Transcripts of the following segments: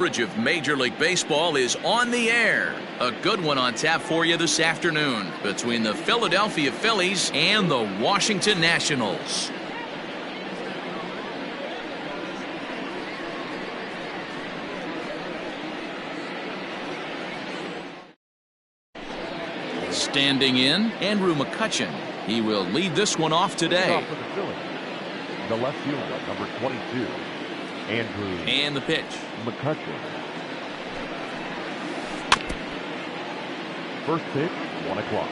Of Major League Baseball is on the air. A good one on tap for you this afternoon between the Philadelphia Phillies and the Washington Nationals. Standing in, Andrew McCutchen. He will lead this one off today. The left fielder, number 22. Andrew. And the pitch. McCutchen. First pitch, 1 o'clock.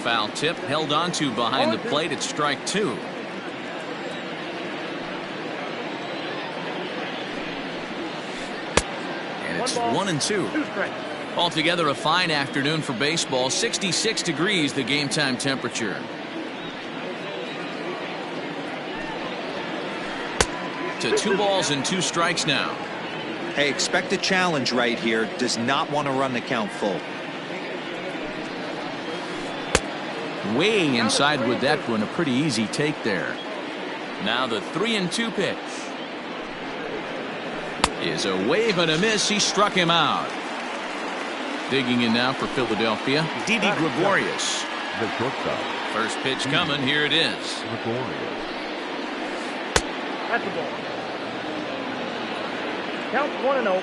Foul tip held onto behind the plate at strike 2. And it's 1-2. Altogether a fine afternoon for baseball. 66 degrees the game time temperature. To 2 balls and 2 strikes now. Hey, expect a challenge right here. Does not want to run the count full. Way inside with that one. A pretty easy take there. Now the 3-2 pitch. Is a wave and a miss. He struck him out. Digging in now for Philadelphia, Didi Gregorius. The shortstop. First pitch coming. Here it is. Gregorius. That's the ball. Count 1-0.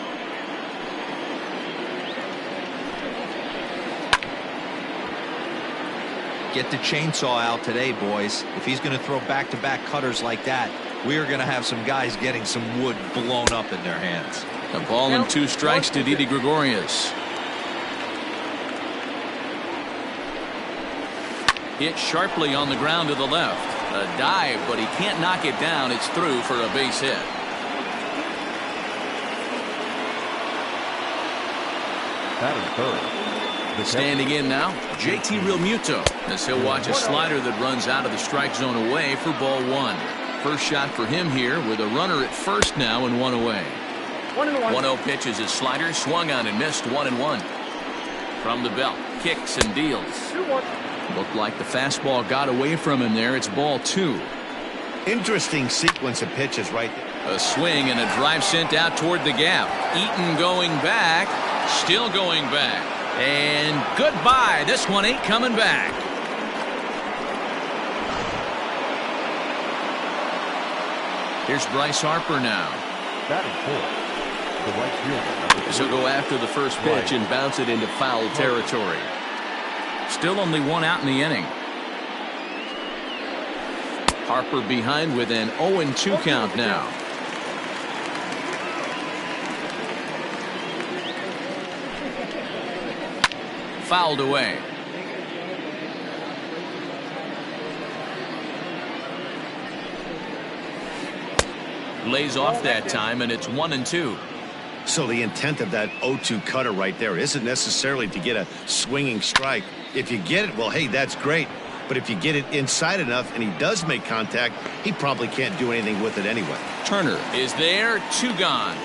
Get the chainsaw out today, boys. If he's going to throw back-to-back cutters like that, we are going to have some guys getting some wood blown up in their hands. A ball and 2 strikes to Didi Gregorius. Hit sharply on the ground to the left. A dive, but he can't knock it down. It's through for a base hit. Batting third. Standing in now, JT Realmuto, as he'll watch a slider that runs out of the strike zone away for ball 1. First shot for him here with a runner at first now and 1 away. 1-0 pitch is his slider, swung on and missed. 1-1. From the belt, kicks and deals. 2-1. Looked like the fastball got away from him there. It's ball 2. Interesting sequence of pitches right there. A swing and a drive sent out toward the gap. Eaton going back, still going back. And goodbye. This one ain't coming back. Here's Bryce Harper now. Batting fourth. The right fielder. So go after the first pitch and bounce it into foul territory. Still only 1 out in the inning. Harper behind with an 0-2 count now. Fouled away. Lays off that time, and it's 1-2. So the intent of that 0-2 cutter right there isn't necessarily to get a swinging strike. If you get it, well, hey, that's great. But if you get it inside enough and he does make contact, he probably can't do anything with it anyway. Turner is there, 2 gone.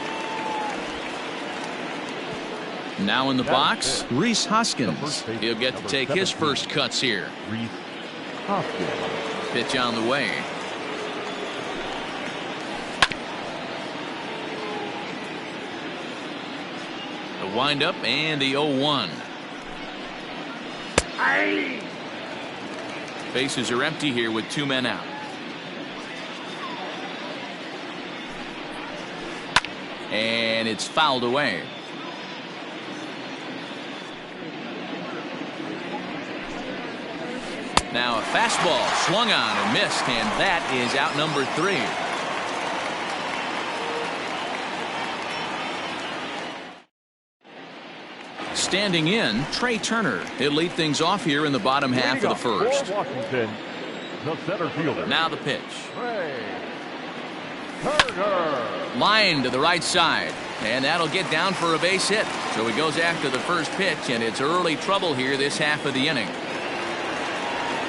Now in the box, Rhys Hoskins. He'll get to take his first cuts here. Rhys Hoskins. Pitch on the way. The windup and the 0-1. Bases are empty here with 2 men out. And it's fouled away. Now a fastball swung on and missed, and that is out number 3. Standing in, Trey Turner. He'll lead things off here in the bottom half of the first. Washington, the center fielder. Now the pitch. Trey Turner. Line to the right side, and that'll get down for a base hit. So he goes after the first pitch, and it's early trouble here this half of the inning.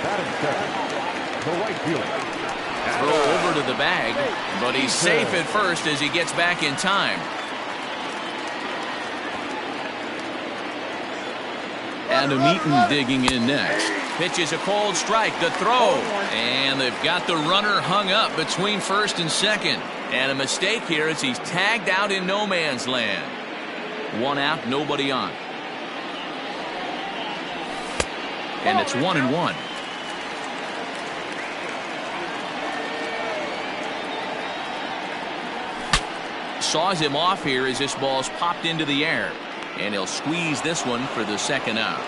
Batting second, the right fielder. Throw over to the bag, but he's safe at first as he gets back in time. Adam Eaton digging in next. Pitch is a cold strike. The throw. And they've got the runner hung up between first and second. And a mistake here as he's tagged out in no man's land. One out, nobody on. And it's 1-1. Saws him off here as this ball's popped into the air. And he'll squeeze this one for the second out.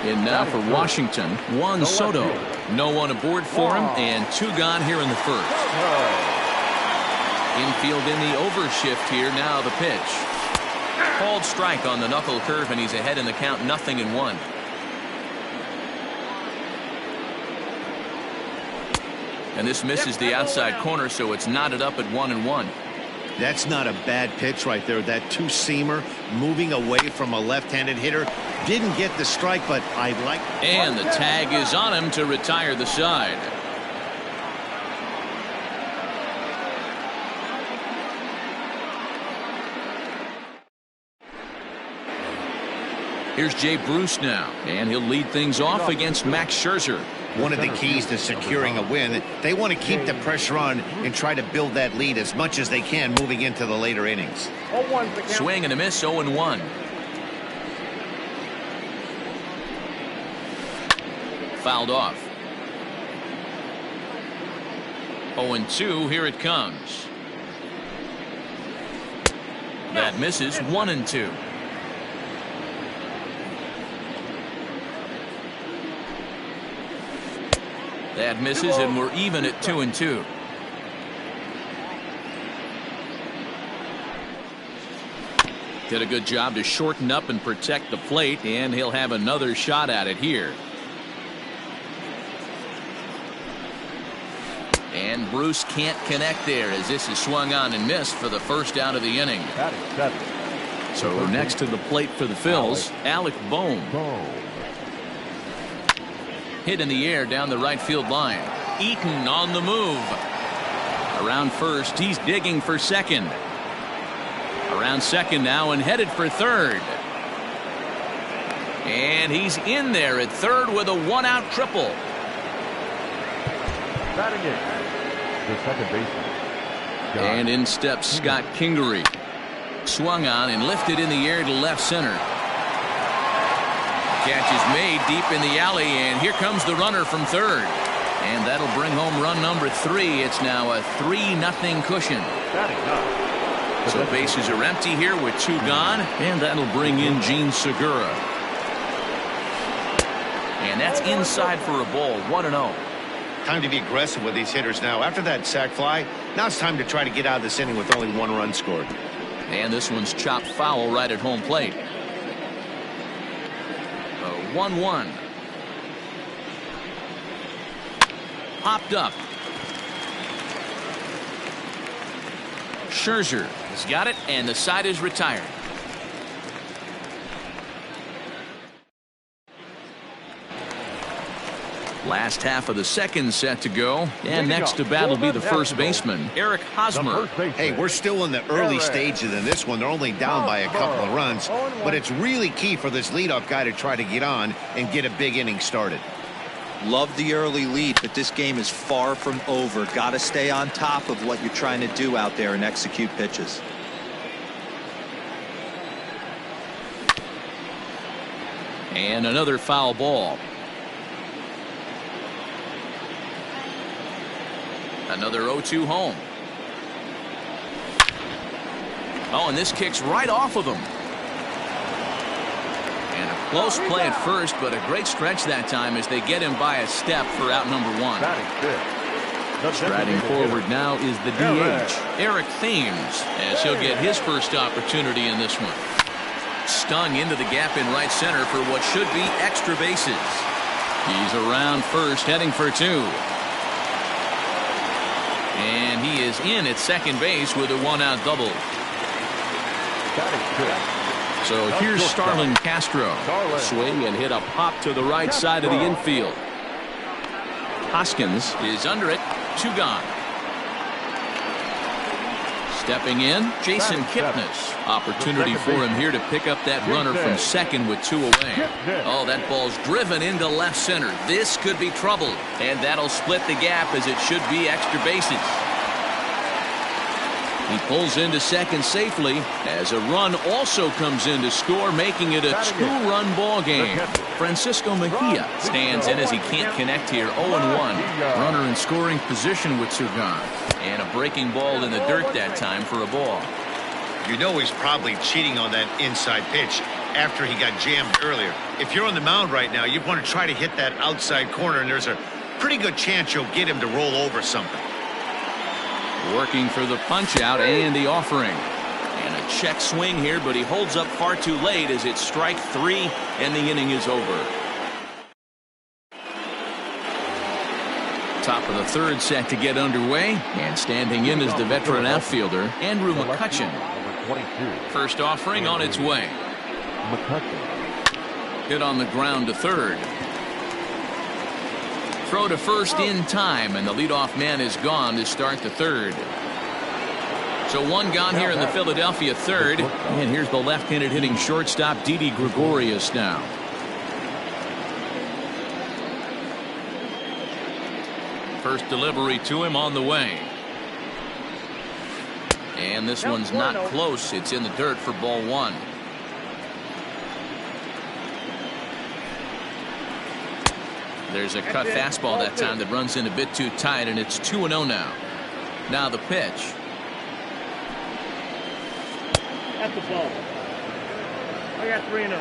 And now for Washington, Juan Soto. No one aboard for him, and 2 gone here in the first. Infield in the overshift here. Now the pitch. Called strike on the knuckle curve, and he's ahead in the count, 0-1. And this misses the outside corner, so it's knotted up at 1-1. That's not a bad pitch right there. That two-seamer moving away from a left-handed hitter. Didn't get the strike, but I like. And the tag is on him to retire the side. Here's Jay Bruce now, and he'll lead things off against Max Scherzer. One of the keys to securing a win, they want to keep the pressure on and try to build that lead as much as they can moving into the later innings. Swing and a miss, 0-1. Fouled off. 0-2, here it comes. That misses, 1-2. That misses, and we're even at 2-2. Did a good job to shorten up and protect the plate, and he'll have another shot at it here. And Bruce can't connect there as this is swung on and missed for the first out of the inning. So next to the plate for the Phils, Alec Bohm. Hit in the air down the right field line. Eaton on the move. Around first, he's digging for second. Around second now and headed for third. And he's in there at third with a 1-out triple. Batting in, the second baseman. And in steps Scott Kingery. Swung on and lifted in the air to left center. Catch is made deep in the alley, and here comes the runner from third. And that'll bring home run number 3. It's now a 3-0 cushion. So bases are empty here with 2 gone, and that'll bring in Gene Segura. And that's inside for a ball, 1-0. Time to be aggressive with these hitters now. After that sac fly, now it's time to try to get out of this inning with only 1 run scored. And this one's chopped foul right at home plate. 1-1. Popped up. Scherzer has got it, and the side is retired. Last half of the second set to go, and next to bat will be the first baseman, Eric Hosmer. Hey, we're still in the early stages in this one. They're only down by a couple of runs, but it's really key for this leadoff guy to try to get on and get a big inning started. Love the early lead, but this game is far from over. Got to stay on top of what you're trying to do out there and execute pitches. And another foul ball. Another 0-2 home. Oh, and this kicks right off of him. And a close play at first, but a great stretch that time as they get him by a step for out number 1. Striding forward now is the DH, Eric Thames, as he'll get his first opportunity in this one. Stung into the gap in right center for what should be extra bases. He's around first, heading for 2. And he is in at second base with a 1-out double. So here's Starlin Castro. Swing and hit a pop to the right side of the infield. Hoskins is under it. 2 gone. Stepping in, Jason Kipnis. Opportunity for him here to pick up that runner from second with 2 away. Oh, that ball's driven into left center. This could be trouble, and that'll split the gap as it should be extra bases. He pulls into second safely as a run also comes in to score, making it a 2-run ball game. Francisco Mejia stands in as he can't connect here. 0-1. Runner in scoring position with 2 gone. And a breaking ball in the dirt that time for a ball. You know he's probably cheating on that inside pitch after he got jammed earlier. If you're on the mound right now, you want to try to hit that outside corner, and there's a pretty good chance you'll get him to roll over something. Working for the punch out and the offering. And a check swing here, but he holds up far too late as it's strike 3 and the inning is over. Top of the third set to get underway, and standing in is the veteran outfielder Andrew McCutchen. First offering on its way. Hit on the ground to third. Throw to first in time, and the leadoff man is gone to start the third. So 1 gone here in the Philadelphia third, and here's the left-handed hitting shortstop Didi Gregorius now. First delivery to him on the way. And this one's not close. It's in the dirt for ball 1. There's a cut fastball that time that runs in a bit too tight, and it's 2-0 now. Now the pitch. That's the ball. I got 3-0.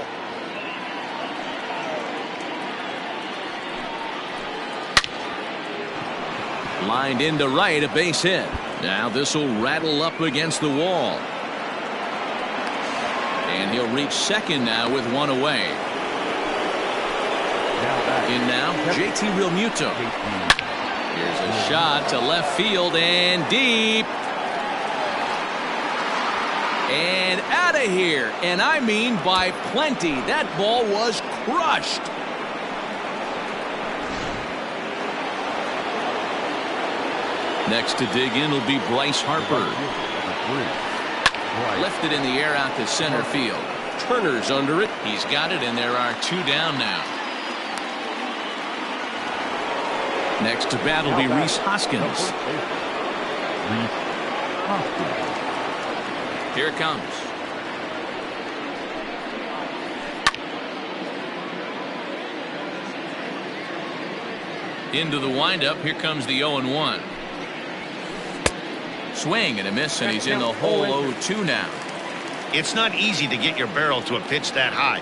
Lined into right, a base hit. Now this will rattle up against the wall. And he'll reach second now with 1 away. In now, JT Realmuto. Here's a shot to left field and deep. And out of here. And I mean by plenty. That ball was crushed. Next to dig in will be Bryce Harper. Lifted in the air out to center field. Turner's under it. He's got it, and there are 2 down now. Next to bat will be Rhys Hoskins. Here it comes. Into the windup. Here comes the 0-1. Swing and a miss, and he's in the hole 0-2 now. It's not easy to get your barrel to a pitch that high.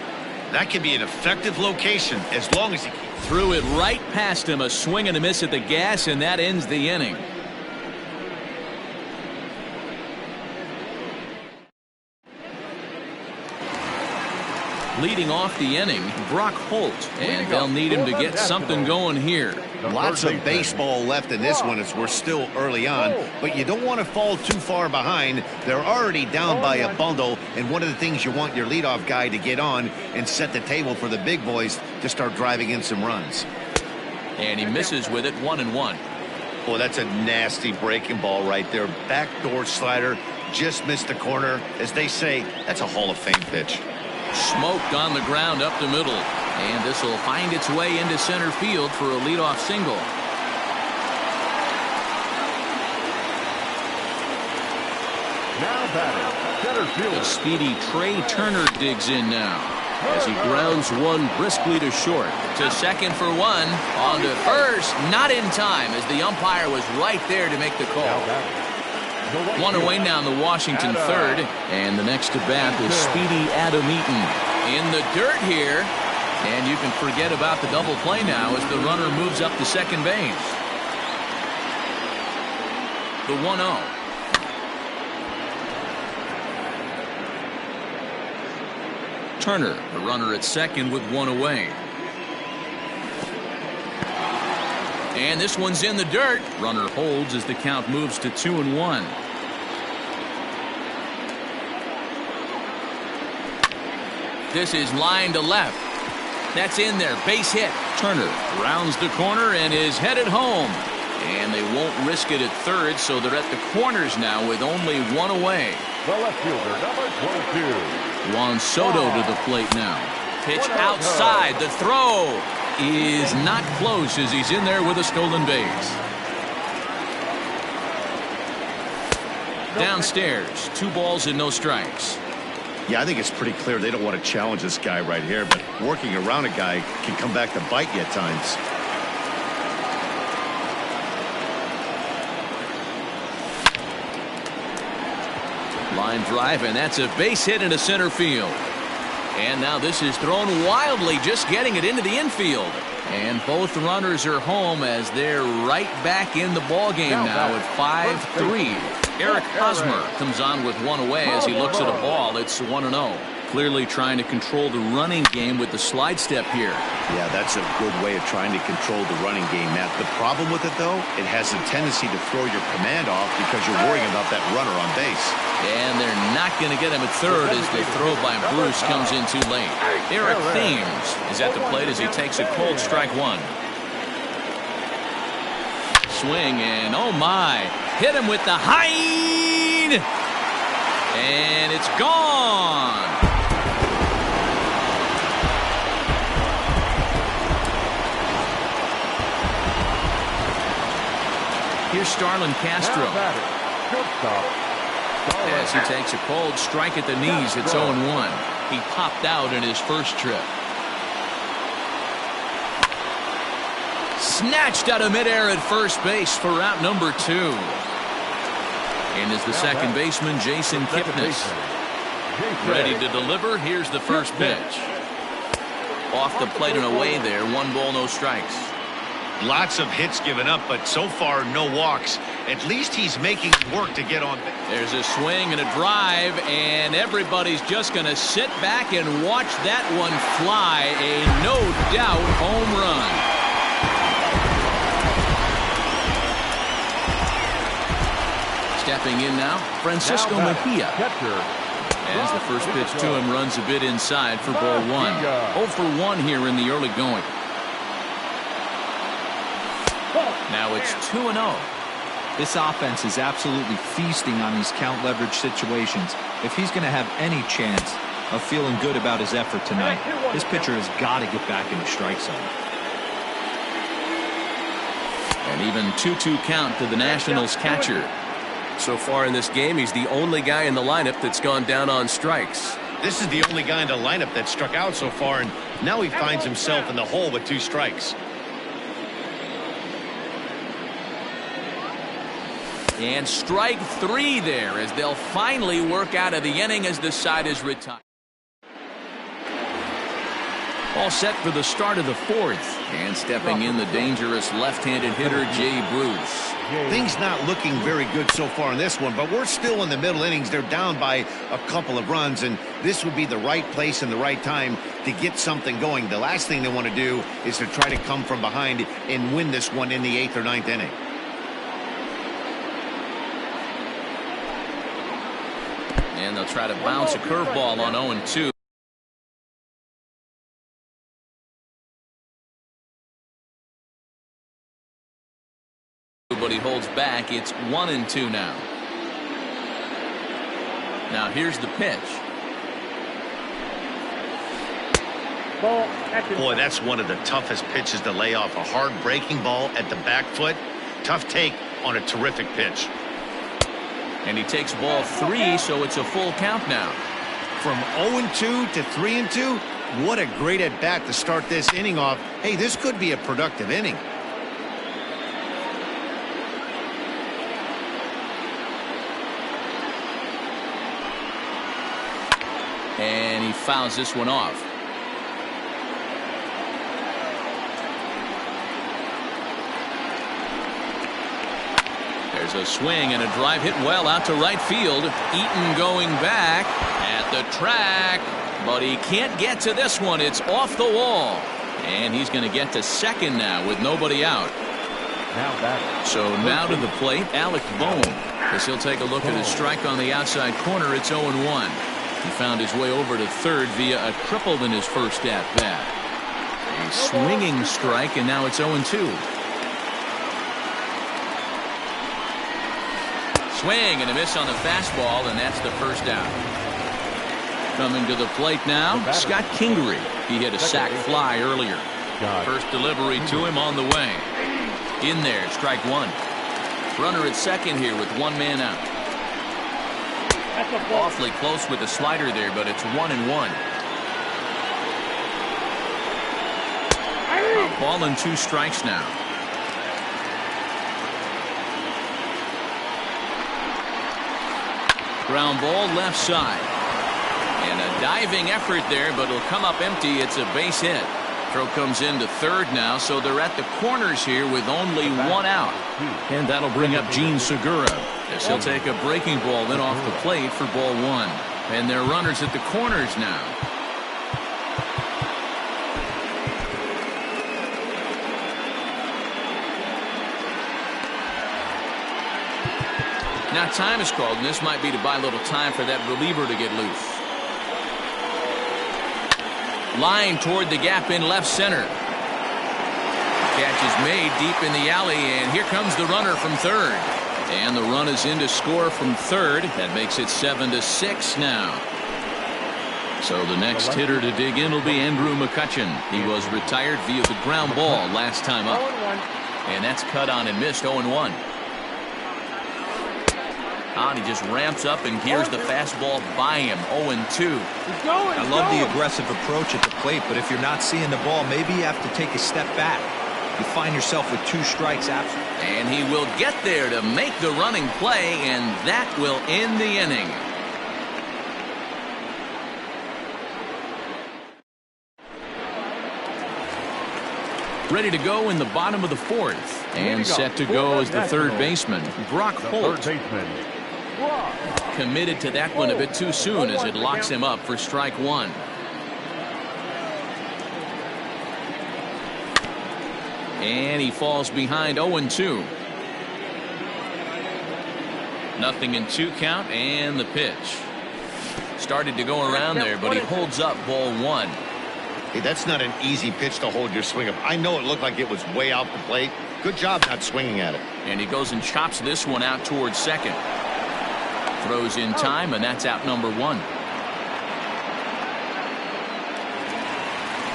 That can be an effective location as long as he threw it right past him. A swing and a miss at the gas, and that ends the inning. Leading off the inning, Brock Holt, and they'll need him to get something going here. Lots of baseball left in this one as we're still early on, but you don't want to fall too far behind. They're already down by a bundle, and one of the things you want your leadoff guy to get on and set the table for the big boys to start driving in some runs. And he misses with it, 1-1. Boy, that's a nasty breaking ball right there. Backdoor slider, just missed the corner. As they say, that's a Hall of Fame pitch. Smoked on the ground up the middle, and this will find its way into center field for a leadoff single. Now batting, center fielder. The speedy Trey Turner digs in now as he grounds one briskly to short. To second for 1. On to first, not in time as the umpire was right there to make the call. 1 away now in the Washington third, and the next to bat is speedy Adam Eaton. In the dirt here, and you can forget about the double play now as the runner moves up to second base. The 1-0. Turner, the runner at second with 1 away. And this one's in the dirt. Runner holds as the count moves to 2-1. This is line to left. That's in there. Base hit. Turner rounds the corner and is headed home. And they won't risk it at third, so they're at the corners now with only one away. The left fielder, number 22. Juan Soto to the plate now. Pitch outside. The throw is not close as he's in there with a stolen base. Downstairs, 2 balls and no strikes. Yeah, I think it's pretty clear they don't want to challenge this guy right here, but working around a guy can come back to bite you at times. Line drive, and that's a base hit into center field. And now this is thrown wildly, just getting it into the infield. And both runners are home as they're right back in the ballgame now at 5-3. Eric Hosmer comes on with 1 away as he looks at a ball. It's 1-0. Clearly trying to control the running game with the slide step here. Yeah, that's a good way of trying to control the running game, Matt. The problem with it, though, it has a tendency to throw your command off because you're worrying about that runner on base. And they're not going to get him at third as the throw by Bruce comes in too late. Eric Thames is at the plate as he takes a cold strike 1. Swing, and oh my, hit him with the hind, and it's gone. Here's Starlin Castro. As he takes a cold strike at the knees, it's 0-1. He popped out in his first trip. Snatched out of midair at first base for out number 2. And is the second baseman, Jason Kipnis. Ready to deliver. Here's the first pitch. Off the plate and away there. 1 ball, no strikes. Lots of hits given up, but so far no walks. At least he's making work to get on. There's a swing and a drive, and everybody's just going to sit back and watch that one fly. A no-doubt home run. Stepping in now, Francisco Mejia. As the first pitch to him runs a bit inside for ball 1. 0 for 1 here in the early going. Now it's 2-0. This offense is absolutely feasting on these count leverage situations. If he's going to have any chance of feeling good about his effort tonight, this pitcher has got to get back in the strike zone. And even 2-2 count to the Nationals catcher. So far in this game, he's the only guy in the lineup that's gone down on strikes. This is the only guy in the lineup that struck out so far, and now he finds himself in the hole with 2 strikes. And strike 3 there as they'll finally work out of the inning as the side is retired. All set for the start of the 4th. And stepping in, the dangerous left-handed hitter, Jay Bruce. Things not looking very good so far in this one, but we're still in the middle innings. They're down by a couple of runs, and this would be the right place and the right time to get something going. The last thing they want to do is to try to come from behind and win this one in the 8th or 9th inning. And they'll try to bounce a curveball on 0-2. But he holds back. It's 1-2 now. Now here's the pitch. Boy, that's one of the toughest pitches to lay off. A hard breaking ball at the back foot. Tough take on a terrific pitch. And he takes ball 3, so it's a full count now. From 0-2 to 3-2, what a great at-bat to start this inning off. Hey, this could be a productive inning. And he fouls this one off. There's a swing and a drive hit well out to right field. Eaton going back at the track, but he can't get to this one. It's off the wall. And he's going to get to second now with nobody out. So now to the plate, Alec Bohm, as he'll take a look at his strike on the outside corner. It's 0-1. He found his way over to third via a triple in his first at-bat. A swinging strike, and now it's 0-2. swing and a miss on the fastball, and that's the first out. Coming to the plate now, Scott Kingery. He hit a sac fly earlier. First delivery to him on the way. In there, strike one. Runner at second here with one man out. Awfully close with the slider there, but it's 1-1. Ball and 2 strikes now. Ground ball left side. And a diving effort there, but it'll come up empty. It's a base hit. Throw comes into third now, so they're at the corners here with only one out. And that'll bring up Gene Segura, as he'll take a breaking ball then off the plate for ball one. And their runners at the corners now. Now time is called, and this might be to buy a little time for that reliever to get loose. Line toward the gap in left center. Catch is made deep in the alley, and here comes the runner from third. And the run is in to score from third. That makes it 7-6 now. So the next hitter to dig in will be Andrew McCutchen. He was retired via the ground ball last time up. And that's cut on and missed, 0-1. And he just ramps up and gears the fastball by him, 0-2. I love the aggressive approach at the plate, but if you're not seeing the ball, maybe you have to take a step back. You find yourself with 2 strikes after. And he will get there to make the running play, and that will end the inning. Ready to go in the bottom of the 4th. And set to go is the third baseman, Brock Holt. Committed to that one a bit too soon as it locks him up for strike one. And he falls behind, 0-2. Nothing in 2 count, and the pitch. Started to go around there, but he holds up ball one. Hey, that's not an easy pitch to hold your swing up. I know it looked like it was way out the plate. Good job not swinging at it. And he goes and chops this one out towards second. Throws in time, and that's out number 1.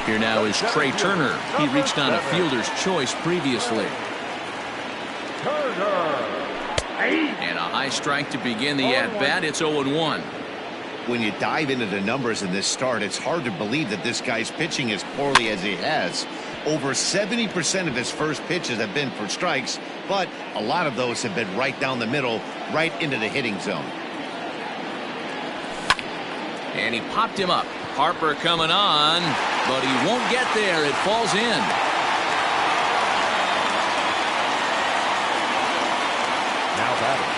Here now is Trey Turner. He reached on a fielder's choice previously. And a high strike to begin the at-bat. It's 0-1. When you dive into the numbers in this start, it's hard to believe that this guy's pitching as poorly as he has. Over 70% of his first pitches have been for strikes, but a lot of those have been right down the middle, right into the hitting zone. And he popped him up. Harper coming on, but he won't get there. It falls in. Now batting.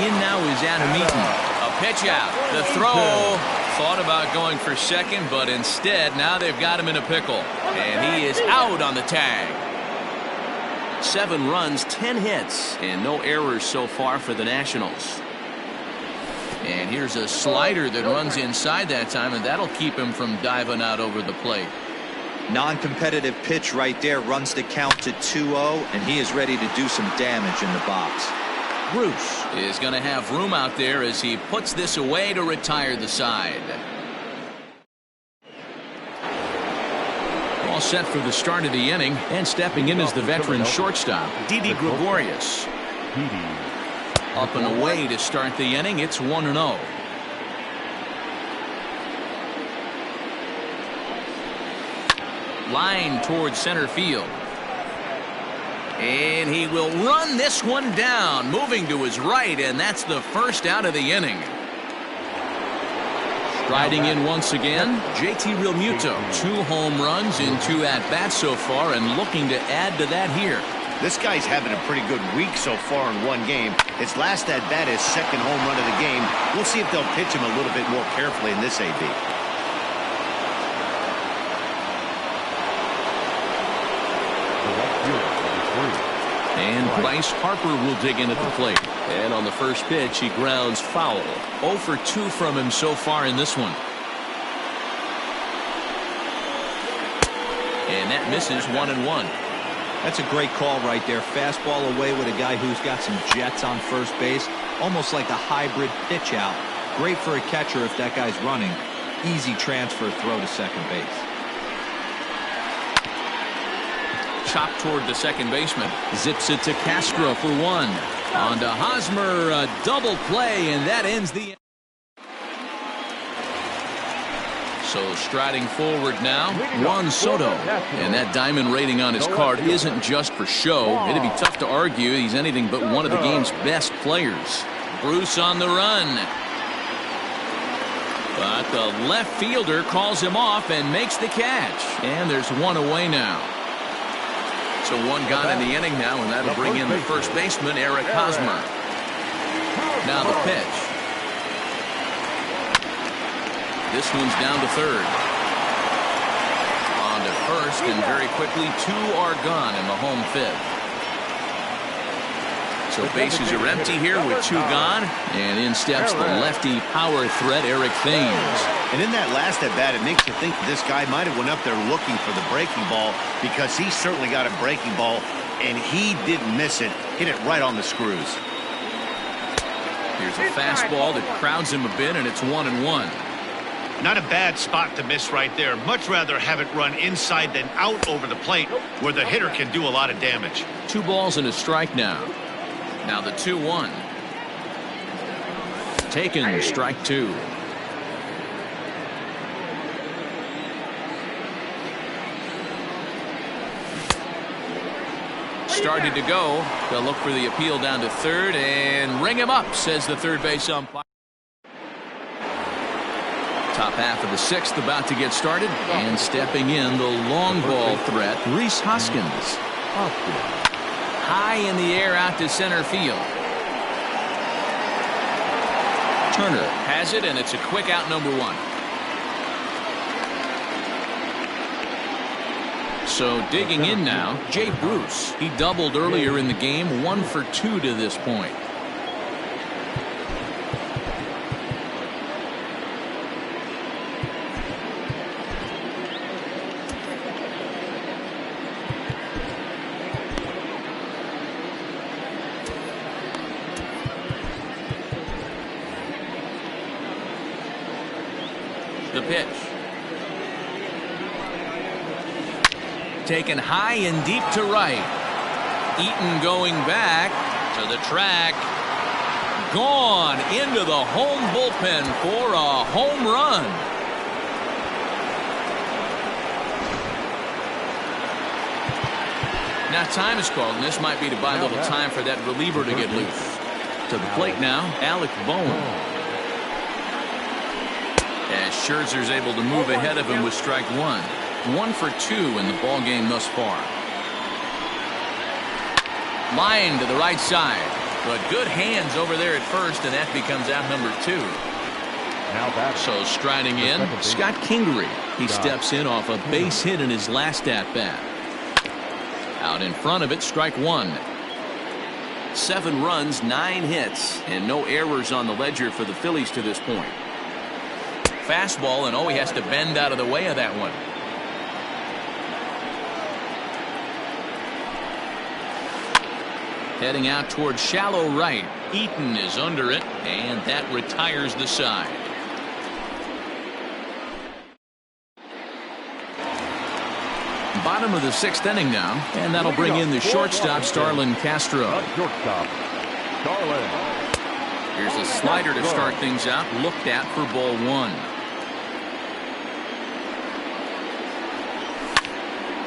In now is Adam Eaton. A pitch out. The throw. Thought about going for second, but instead now they've got him in a pickle. And he is out on the tag. 7 runs, 10 hits, and no errors so far for the Nationals. And here's a slider that runs inside that time, and that'll keep him from diving out over the plate. Non-competitive pitch right there, runs the count to 2-0, and he is ready to do some damage in the box. Bruce is going to have room out there as he puts this away to retire the side. All set for the start of the inning, and stepping in is the veteran shortstop, Didi Gregorius. Up and away to start the inning. It's 1-0. Line towards center field. And he will run this one down, moving to his right, and that's the first out of the inning. Riding in once again, JT Realmuto. 2 home runs in 2 at-bats so far, and looking to add to that here. This guy's having a pretty good week so far in 1 game. His last at-bat is 2nd home run of the game. We'll see if they'll pitch him a little bit more carefully in this AB. And Bryce Harper will dig in at the plate. And on the first pitch, he grounds foul. 0 for 2 from him so far in this one. And that misses, 1-1. That's a great call right there. Fastball away with a guy who's got some jets on first base. Almost like a hybrid pitch out. Great for a catcher if that guy's running. Easy transfer throw to second base. Chopped toward the second baseman. Zips it to Castro for one. On to Hosmer, a double play, and that ends the... So striding forward now, Juan Soto. And that diamond rating on his card isn't just for show. It'd be tough to argue he's anything but one of the game's best players. Bruce on the run. But the left fielder calls him off and makes the catch. And there's one away now. So one gone in the inning now, and that'll bring in the first baseman, Eric Hosmer. Now the pitch. This one's down to third. On to first, and very quickly, two are gone in the home fifth. So bases are empty here with two gone, and in steps the lefty power threat, Eric Thames. And in that last at bat, it makes you think this guy might have went up there looking for the breaking ball, because he certainly got a breaking ball, and he didn't miss it. Hit it right on the screws. Here's a fastball that crowds him a bit, and it's 1-1. Not a bad spot to miss right there. Much rather have it run inside than out over the plate, where the hitter can do a lot of damage. 2 balls and a strike now. Now the 2-1. Taken, strike 2. Started to go. They'll look for the appeal down to third and ring him up, says the third base umpire. Top half of the 6th about to get started, and stepping in the long ball threat, Rhys Hoskins. High in the air out to center field. Turner has it, and it's a quick out, number 1. So digging in now, Jay Bruce. He doubled earlier in the game, 1 for 2 to this point. The pitch. Taken high and deep to right. Eaton going back to the track. Gone into the home bullpen for a home run. Now time is called, and this might be to buy a little time for that reliever to get loose. To the plate now, Alec Bohm. As Scherzer's able to move ahead of him with strike 1. 1 for 2 in the ball game thus far. Line to the right side, but good hands over there at first, and that becomes out number 2. So striding in, Scott Kingery. He steps in off a base hit in his last at bat. Out in front of it, strike 1. 7 runs, 9 hits, and no errors on the ledger for the Phillies to this point. Fastball, and he has to bend out of the way of that one. Heading out towards shallow right. Eaton is under it, and that retires the side. Bottom of the 6th inning now, and that'll bring in the shortstop, Starlin Castro. Here's a slider to start things out, looked at for ball 1.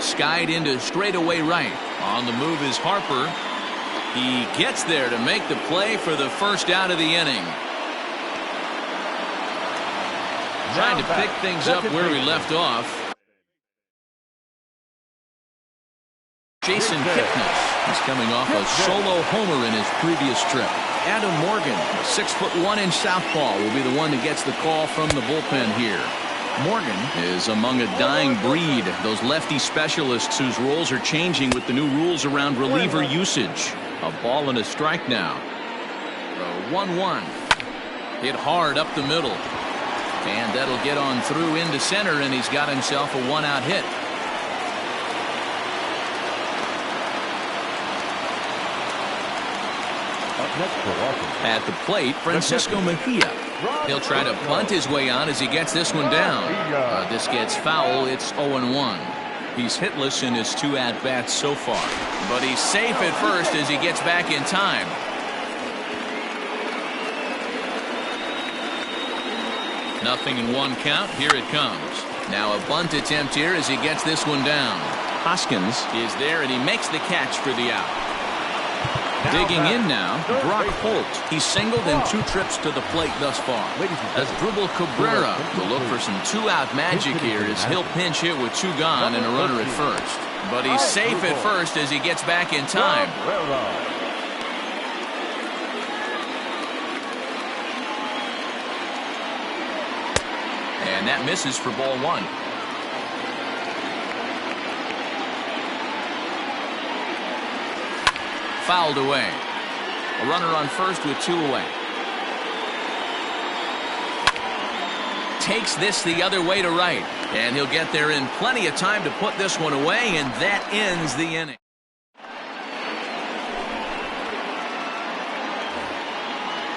Skied into straightaway right. On the move is Harper. He gets there to make the play for the first out of the inning. Trying to pick things up where we left off. Jason Kipnis. He's coming off a solo homer in his previous trip. Adam Morgan, 6'1" southpaw, will be the one that gets the call from the bullpen here. Morgan is among a dying breed, those lefty specialists whose roles are changing with the new rules around reliever usage. A ball and a strike now. 1-1. Hit hard up the middle. And that'll get on through into center, and he's got himself a 1-out hit. Next for offense. At the plate, Francisco Mejia. He'll try to bunt his way on as he gets this one down. This gets foul. It's 0-1. He's hitless in his 2 at-bats so far. But he's safe at first as he gets back in time. Nothing in 1 count. Here it comes. Now a bunt attempt here as he gets this one down. Hoskins is there, and he makes the catch for the out. Digging in now, Brock Holt. He's singled in 2 trips to the plate thus far. Asdrubal Cabrera will look for some 2-out magic here as he'll pinch hit with 2 gone and a runner at first. But he's safe at first as he gets back in time. And that misses for ball 1. Fouled away. A runner on first with 2 away. Takes this the other way to right. And he'll get there in plenty of time to put this one away, and that ends the inning.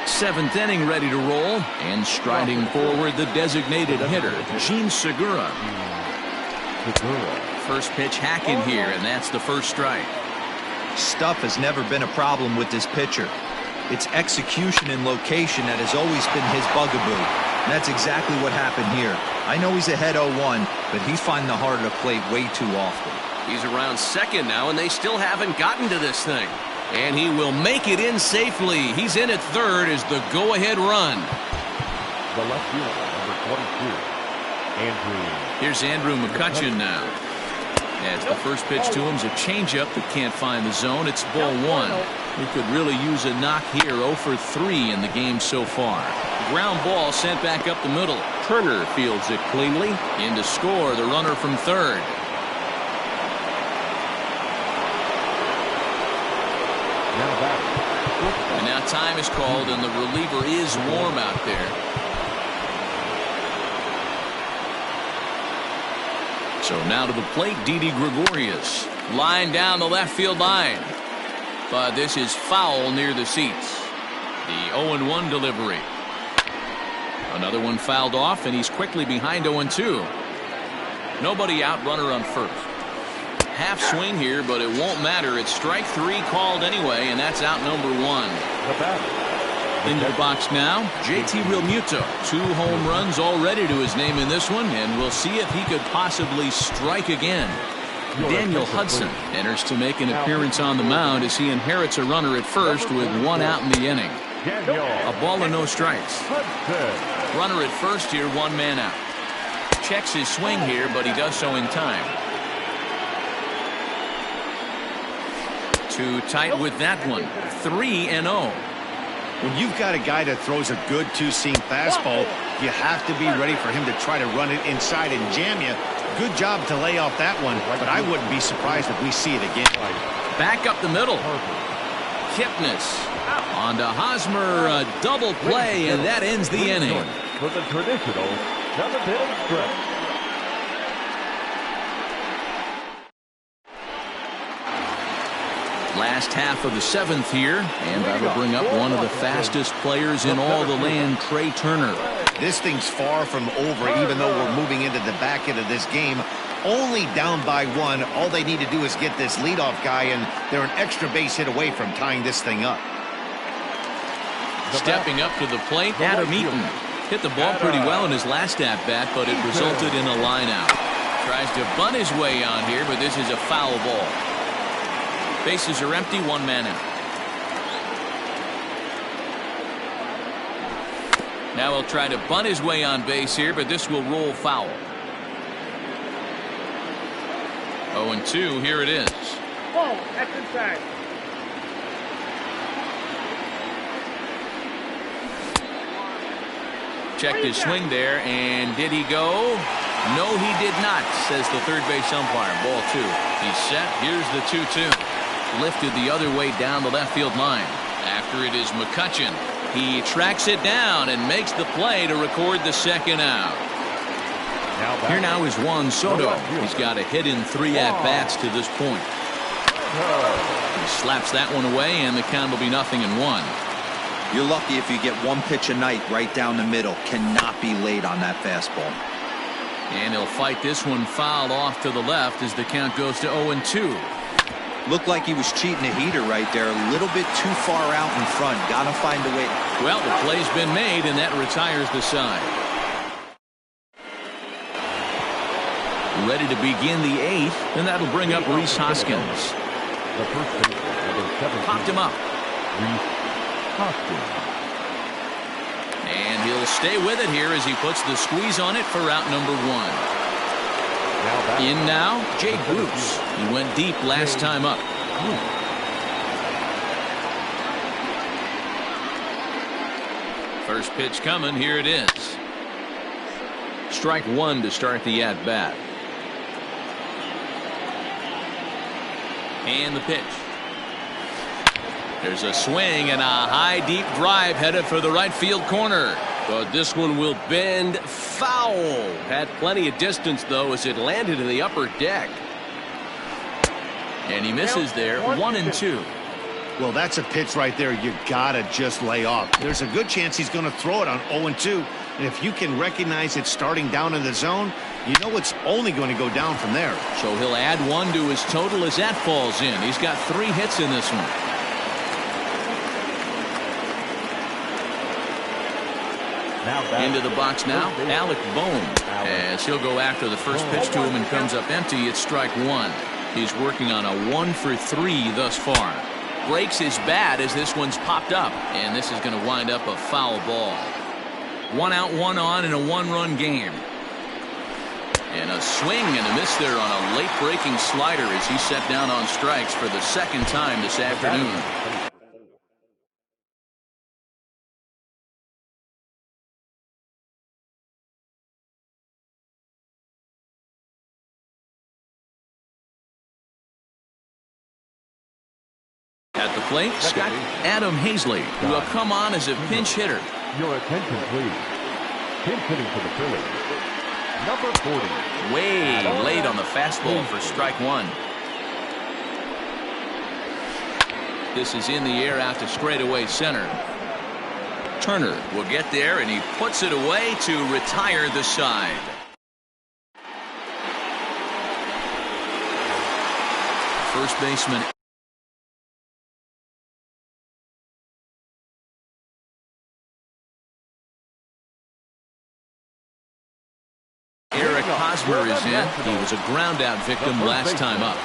Seventh inning ready to roll, and striding forward the designated hitter, Jean Segura. First pitch hacking here, and that's the first strike. Stuff has never been a problem with this pitcher. It's execution and location that has always been his bugaboo. And that's exactly what happened here. I know he's ahead 0-1, but he's finding the heart of the plate way too often. He's around second now, and they still haven't gotten to this thing. And he will make it in safely. He's in at third as the go-ahead run. The left fielder, number 22, Andrew. Here's Andrew McCutchen now. As the first pitch to him is a changeup that can't find the zone. It's ball 1. He could really use a knock here. 0 for 3 in the game so far. Ground ball sent back up the middle. Turner fields it cleanly. In to score the runner from third. And now time is called, and the reliever is warm out there. So now to the plate, Didi Gregorius. Line down the left field line. But this is foul near the seats. The 0-1 delivery. Another one fouled off, and he's quickly behind 0-2. Nobody out, runner on first. Half swing here, but it won't matter. It's strike 3 called anyway, and that's out number 1. Into the box now, JT Realmuto. 2 home runs already to his name in this one, and we'll see if he could possibly strike again. Daniel Hudson enters to make an appearance on the mound as he inherits a runner at first with 1 out in the inning. A ball and no strikes. Runner at first here, 1 man out. Checks his swing here, but he does so in time. Too tight with that one. 3-0. When you've got a guy that throws a good 2-seam fastball, you have to be ready for him to try to run it inside and jam you. Good job to lay off that one, but I wouldn't be surprised if we see it again. Back up the middle. Kipnis on to Hosmer, a double play, and that ends the inning. For the traditional 7th-inning stretch. Last half of the 7th here, and that'll bring up one of the fastest players in all the land, Trey Turner. This thing's far from over, even though we're moving into the back end of this game. Only down by 1. All they need to do is get this leadoff guy, and they're an extra base hit away from tying this thing up. Stepping up to the plate, Adam Eaton. Hit the ball pretty well in his last at-bat, but it resulted in a line out. Tries to bunt his way on here, but this is a foul ball. Bases are empty, 1 man out. Now he'll try to bunt his way on base here, but this will roll foul. 0-2, here it is. Oh, that's inside. Checked his swing there, and did he go? No, he did not, says the third base umpire. Ball 2. He's set. Here's the 2-2. Lifted the other way down the left field line. After it is McCutchen. He tracks it down and makes the play to record the second out. Here now is Juan Soto. He's got a hit in 3 at-bats to this point. He slaps that one away, and the count will be 0-1. You're lucky if you get one pitch a night right down the middle. Cannot be late on that fastball. And he'll fight this one foul off to the left as the count goes to 0-2. Looked like he was cheating a heater right there. A little bit too far out in front. Gotta find a way. Well, the play's been made, and that retires the side. Ready to begin the 8th, and that'll bring up Rhys Hoskins. The first baseman, number 17. Popped him up. Rhys Hoskins. And he'll stay with it here as he puts the squeeze on it for out number 1. In now, Jay Bruce. He went deep last time up. First pitch coming. Here it is. Strike 1 to start the at-bat. And the pitch. There's a swing and a high deep drive headed for the right field corner. But this one will bend foul. Had plenty of distance, though, as it landed in the upper deck. And he misses there. 1-2. Well, that's a pitch right there you gotta just lay off. There's a good chance he's going to throw it on 0-2. And if you can recognize it starting down in the zone, you know it's only going to go down from there. So he'll add 1 to his total as that falls in. He's got 3 hits in this one. Into the box now, Alec Bohm, as he'll go after the first pitch to him and comes up empty. It's strike 1. He's working on a 1-for-3 thus far. Breaks his bat as this one's popped up, and this is going to wind up a foul ball. 1 out, 1 on in a 1-run game. And a swing and a miss there on a late breaking slider as he's set down on strikes for the second time this afternoon. At the plate, Scott Adam Hazley, who will come on as a pinch hitter. Your attention, please. Pinch hitting for the Phillies, number 40. Way late on the fastball for strike 1. This is in the air out to straightaway center. Turner will get there, and he puts it away to retire the side. First baseman Hosmer is in. He was a ground out victim last time up.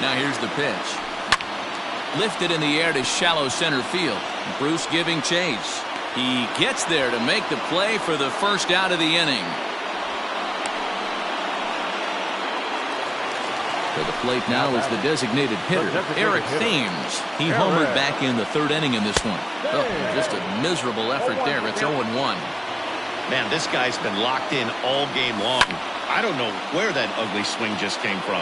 Now here's the pitch. Lifted in the air to shallow center field. Bruce giving chase. He gets there to make the play for the first out of the inning. To the plate now is the designated hitter, Eric Thames. He homered back in the 3rd inning in this one. Oh, just a miserable effort there. It's 0-1. Man, this guy's been locked in all game long. I don't know where that ugly swing just came from.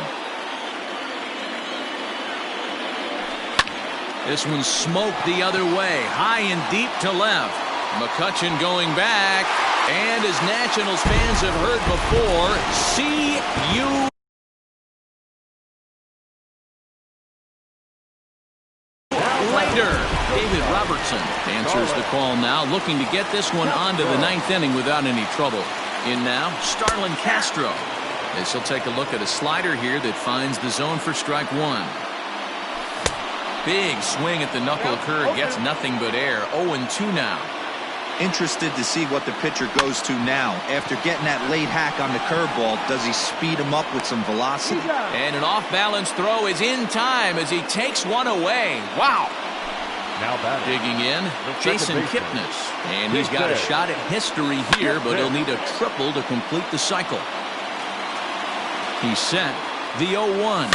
This one's smoked the other way, high and deep to left. McCutchen going back, and as Nationals fans have heard before, see you later. David Robertson answers the call now, looking to get this one onto the 9th inning without any trouble. In now, Starlin Castro. As he'll take a look at a slider here that finds the zone for strike 1. Big swing at the knuckle curve, gets nothing but air. 0-2 now. Interested to see what the pitcher goes to now. After getting that late hack on the curveball, does he speed him up with some velocity? And an off-balance throw is in time as he takes one away. Wow. Now batting. Digging in, Jason Kipnis. And he's got a shot at history here, but he'll need a triple to complete the cycle. He's set the 0-1.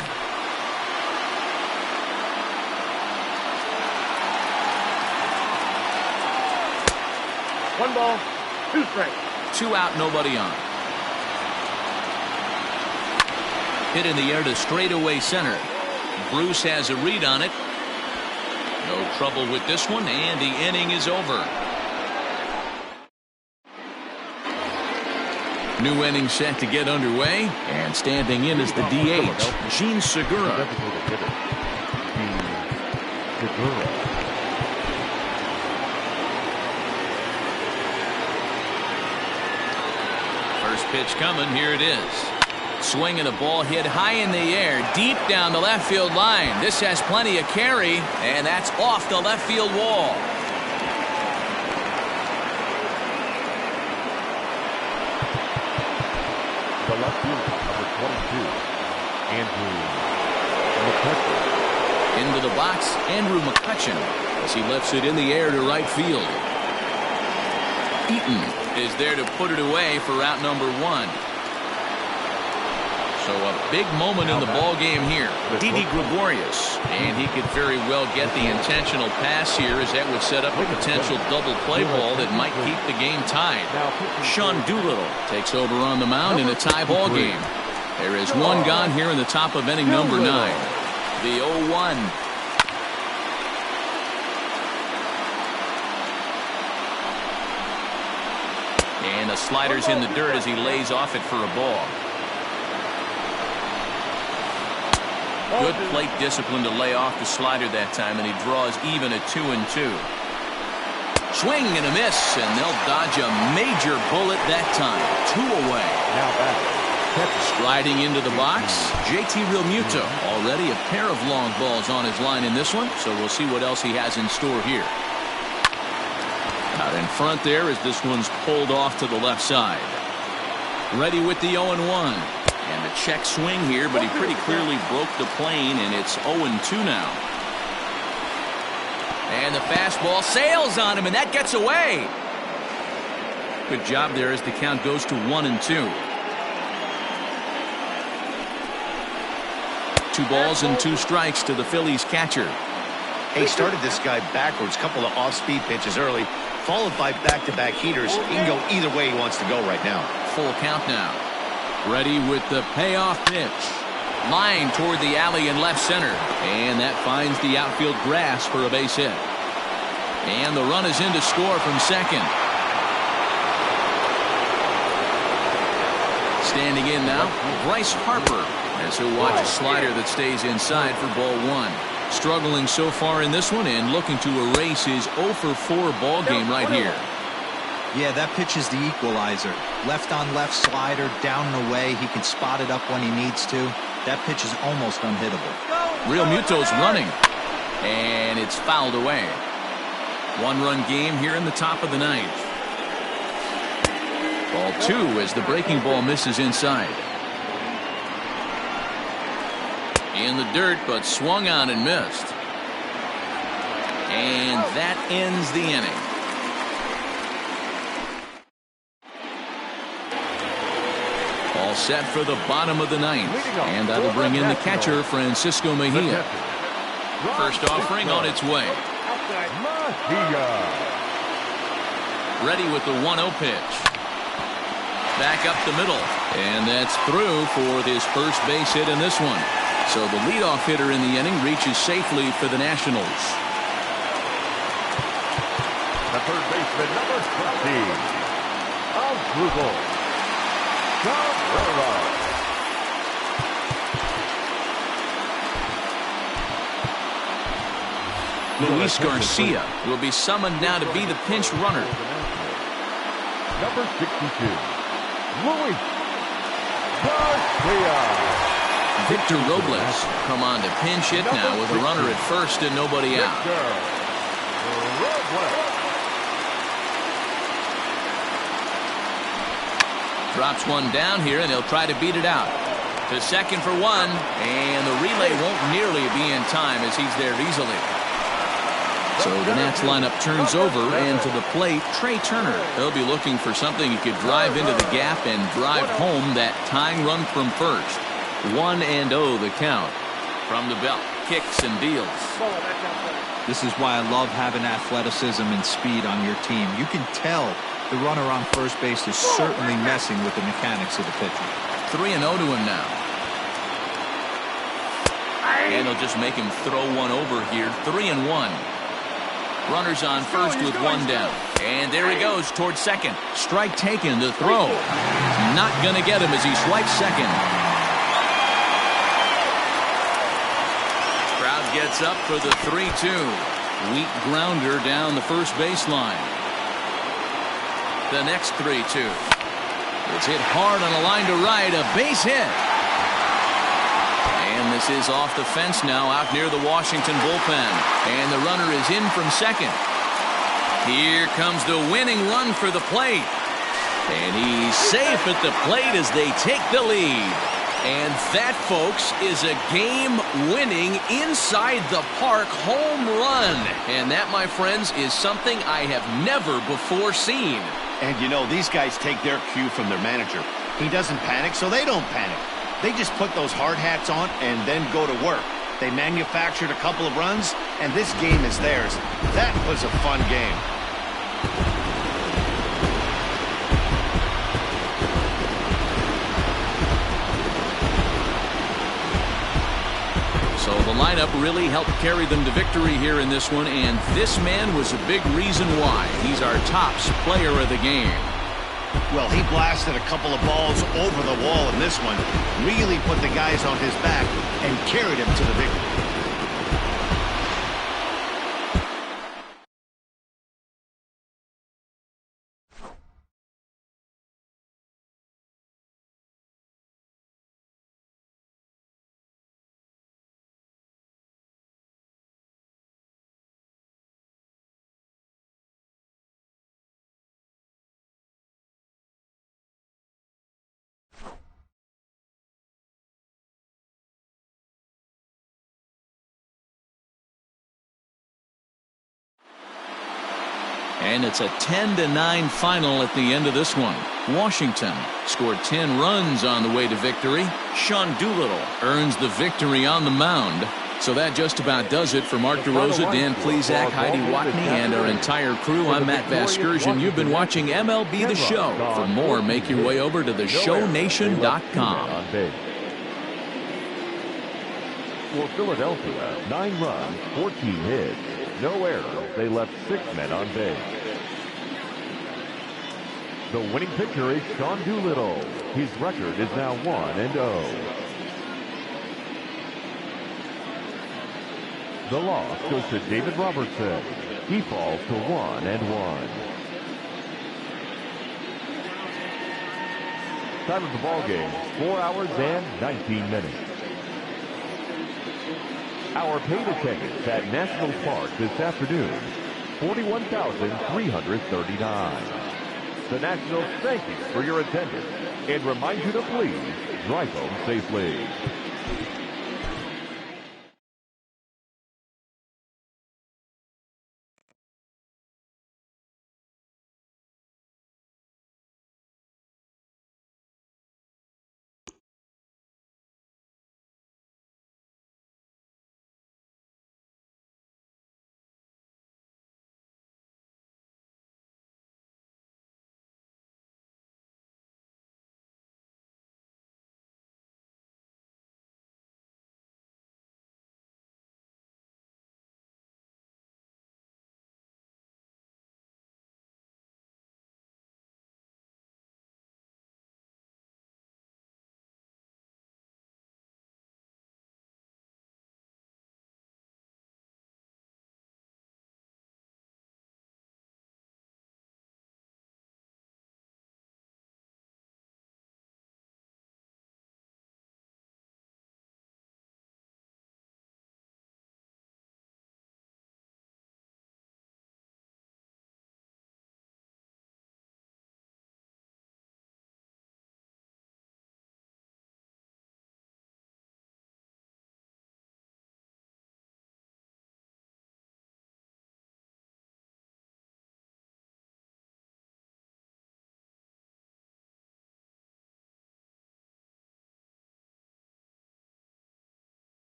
1 ball, 2 strikes. 2 out, nobody on. Hit in the air to straightaway center. Bruce has a read on it. No trouble with this one, and the inning is over. New inning set to get underway, and standing in is the DH, Gene Segura. Designated hitter, Gene pitch coming. Here it is. Swinging a ball hit high in the air, deep down the left field line. This has plenty of carry, and that's off the left field wall. The left fielder, number 22, Andrew McCutcheon. Into the box, Andrew McCutcheon, as he lifts it in the air to right field. Eaton is there to put it away for out number 1. So a big moment in the ball game here. Didi Gregorius, and he could very well get the intentional pass here, as that would set up a potential double play ball that might keep the game tied. Sean Doolittle takes over on the mound in a tie ball game. There is one gone here in the top of inning number 9. The 0-1. And the slider's in the dirt as he lays off it for a ball. Good plate discipline to lay off the slider that time, and he draws even at 2-2. Swing and a miss, and they'll dodge a major bullet that time. 2 away. Now back. Striding into the box, JT Realmuto. Already a pair of long balls on his line in this one, so we'll see what else he has in store here. Out in front there as this one's pulled off to the left side. Ready with the 0-1. And the check swing here, but he pretty clearly broke the plane, and it's 0-2 now. And the fastball sails on him, and that gets away. Good job there as the count goes to 1-2. 2 balls and 2 strikes to the Phillies catcher. He started this guy backwards, couple of off-speed pitches early, followed by back-to-back heaters. He can go either way he wants to go right now. Full count now. Ready with the payoff pitch. Line toward the alley in left center. And that finds the outfield grass for a base hit. And the run is in to score from second. Standing in now, Bryce Harper, as he'll watch a slider that stays inside for ball 1. Struggling so far in this one and looking to erase his 0-for-4 ball game right here. Yeah, that pitch is the equalizer. Left on left slider, down and away. He can spot it up when he needs to. That pitch is almost unhittable. Realmuto's running, and it's fouled away. 1-run game here in the top of the 9th. Ball 2 as the breaking ball misses inside. In the dirt, but swung on and missed. And that ends the inning. All set for the bottom of the 9th. And that'll bring in the catcher, Francisco Mejia. First offering on its way. Ready with the 1-0 pitch. Back up the middle. And that's through for his first base hit in this one. So the leadoff hitter in the inning reaches safely for the Nationals. The third baseman, number 15, of Google, Cabrera. Luis Garcia will be summoned now to be the pinch runner. Number 62, Luis Garcia. Victor Robles come on to pinch hit now with a runner at first and nobody out. Drops one down here, and he'll try to beat it out. To second for 1, and the relay won't nearly be in time as he's there easily. So the Nats lineup turns over, and to the plate, Trey Turner. He'll be looking for something he could drive into the gap and drive home that tying run from first. 1-0 the count. From the belt, kicks and deals. This is why I love having athleticism and speed on your team. You can tell the runner on first base is certainly messing with the mechanics of the pitcher. 3-0 to him now. And they'll just make him throw one over here. 3-1. Runners on first with 1 down. And there he goes towards second. Strike taken, the throw. Not going to get him as he swipes second. Crowd gets up for the 3-2. Weak grounder down the first baseline. The next 3-2. It's hit hard on a line to right, a base hit. And this is off the fence now, out near the Washington bullpen. And the runner is in from second. Here comes the winning run for the plate. And he's safe at the plate as they take the lead. And that, folks, is a game-winning inside-the-park home run. And that, my friends, is something I have never before seen. And, you know, these guys take their cue from their manager. He doesn't panic, so they don't panic. They just put those hard hats on and then go to work. They manufactured a couple of runs, and this game is theirs. That was a fun game. So the lineup really helped carry them to victory here in this one, and this man was a big reason why. He's our tops player of the game. Well, he blasted a couple of balls over the wall in this one, really put the guys on his back and carried him to the victory. And it's a 10-9 final at the end of this one. Washington scored 10 runs on the way to victory. Sean Doolittle earns the victory on the mound. So that just about does it for Mark DeRosa, Dan Plesac, Heidi Watney, and our entire crew. I'm Matt Vasgersian. You've been watching MLB The Show. For more, make your way over to theshownation.com. For Philadelphia, 9 runs, 14 hits, no errors. They left 6 men on base. The winning pitcher is Sean Doolittle. His record is now 1-0. The loss goes to David Robertson. He falls to 1-1. Time of the ball game, 4 hours and 19 minutes. Our paid attendance at National Park this afternoon, 41,339. The Nationals thank you for your attendance and remind you to please drive home safely.